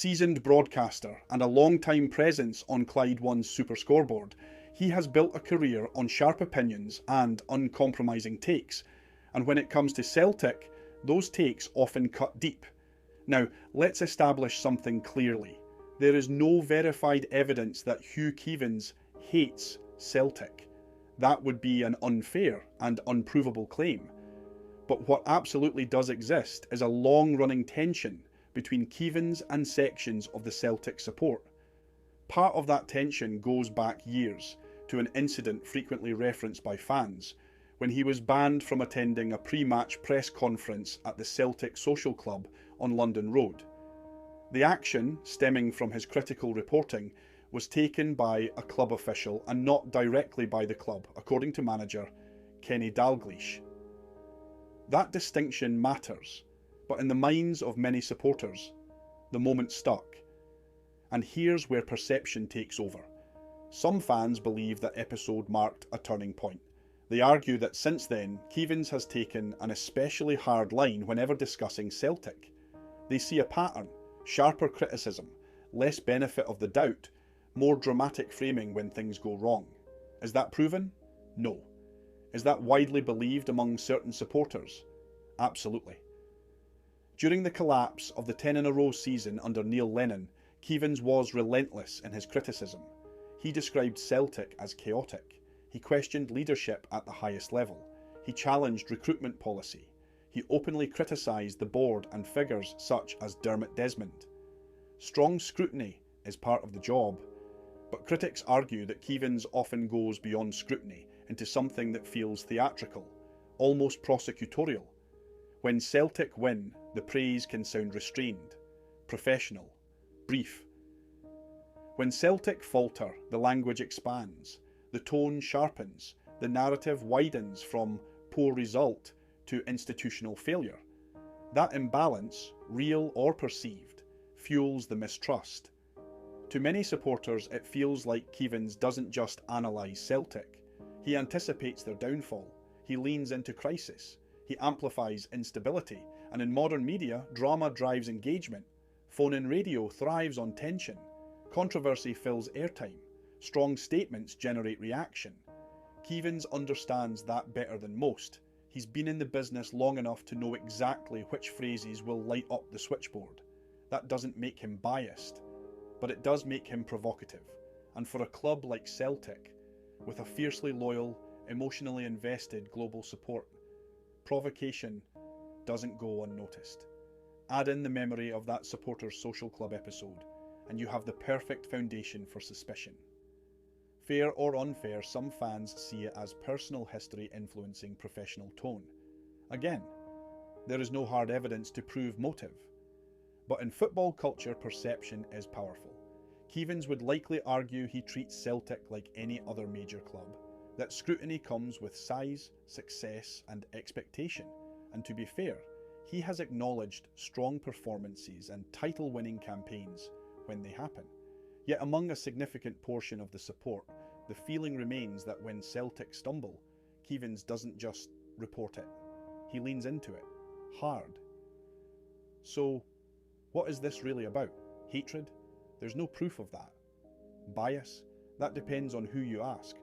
Seasoned broadcaster and a long-time presence on Clyde One's Super Scoreboard, he has built a career on sharp opinions and uncompromising takes, and when it comes to Celtic, those takes often cut deep. Now, let's establish something clearly. There is no verified evidence that Hugh Keevins hates Celtic. That would be an unfair and unprovable claim. But what absolutely does exist is a long-running tension between Keevins and sections of the Celtic support. Part of that tension goes back years to an incident frequently referenced by fans, when he was banned from attending a pre-match press conference at the Celtic Social Club on London Road. The action, stemming from his critical reporting, was taken by a club official and not directly by the club, according to manager Kenny Dalglish. That distinction matters, but in the minds of many supporters, the moment stuck. And here's where perception takes over. Some fans believe that episode marked a turning point. They argue that since then, Keevins has taken an especially hard line whenever discussing Celtic. They see a pattern: sharper criticism, less benefit of the doubt, more dramatic framing when things go wrong. Is that proven? No. Is that widely believed among certain supporters? Absolutely. During the collapse of the 10-in-a-row season under Neil Lennon, Keevins was relentless in his criticism. He described Celtic as chaotic. He questioned leadership at the highest level. He challenged recruitment policy. He openly criticised the board and figures such as Dermot Desmond. Strong scrutiny is part of the job, but critics argue that Keevins often goes beyond scrutiny into something that feels theatrical, almost prosecutorial. When Celtic win, the praise can sound restrained, professional, brief. When Celtic falter, the language expands, the tone sharpens, the narrative widens from poor result to institutional failure. That imbalance, real or perceived, fuels the mistrust. To many supporters, it feels like Keevins doesn't just analyse Celtic. He anticipates their downfall. He leans into crisis. He amplifies instability. And in modern media, drama drives engagement. Phone-in radio thrives on tension. Controversy fills airtime. Strong statements generate reaction. Keevins understands that better than most. He's been in the business long enough to know exactly which phrases will light up the switchboard. That doesn't make him biased, but it does make him provocative. And for a club like Celtic, with a fiercely loyal, emotionally invested global support, provocation doesn't go unnoticed. Add in the memory of that supporters' social club episode, and you have the perfect foundation for suspicion. Fair or unfair, some fans see it as personal history influencing professional tone. Again, there is no hard evidence to prove motive. But in football culture, perception is powerful. Keevins would likely argue he treats Celtic like any other major club, that scrutiny comes with size, success and expectation. And to be fair, he has acknowledged strong performances and title-winning campaigns when they happen. Yet among a significant portion of the support, the feeling remains that when Celtic stumble, Keevins doesn't just report it. He leans into it, hard. So, what is this really about? Hatred? There's no proof of that. Bias? That depends on who you ask.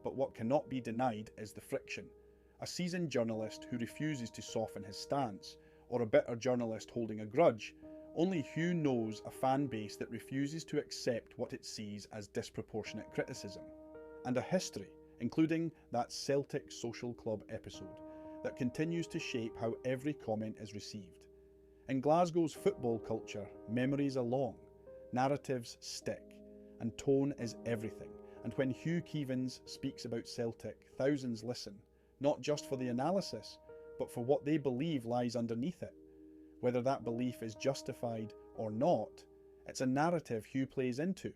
But what cannot be denied is the friction. A seasoned journalist who refuses to soften his stance, or a bitter journalist holding a grudge. Only Hugh knows a fan base that refuses to accept what it sees as disproportionate criticism. And a history, including that Celtic Social Club episode, that continues to shape how every comment is received. In Glasgow's football culture, memories are long, narratives stick, and tone is everything. And when Hugh Keevins speaks about Celtic, thousands listen, not just for the analysis, but for what they believe lies underneath it. Whether that belief is justified or not, it's a narrative Hugh plays into.